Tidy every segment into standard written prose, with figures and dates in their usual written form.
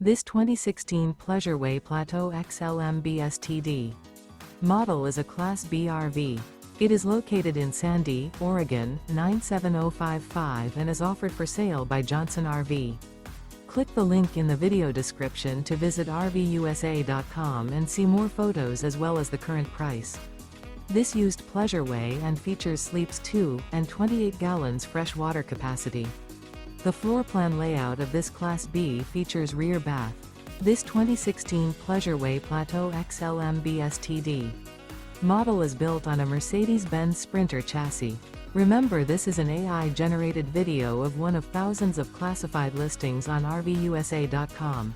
This 2016 Pleasure-Way Plateau XLMB Std model is a Class B RV. It is located in Sandy, Oregon, 97055 and is offered for sale by Johnson RV. Click the link in the video description to visit RVUSA.com and see more photos as well as the current price. This used Pleasure-Way and features sleeps 2 and 28 gallons fresh water capacity. The floor plan layout of this Class B features rear bath. This 2016 Pleasure-Way Plateau XLMB Std model is built on a Mercedes-Benz Sprinter chassis. Remember, this is an AI-generated video of one of thousands of classified listings on RVUSA.com.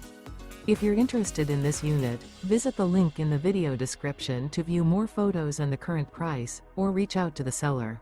If you're interested in this unit, visit the link in the video description to view more photos and the current price, or reach out to the seller.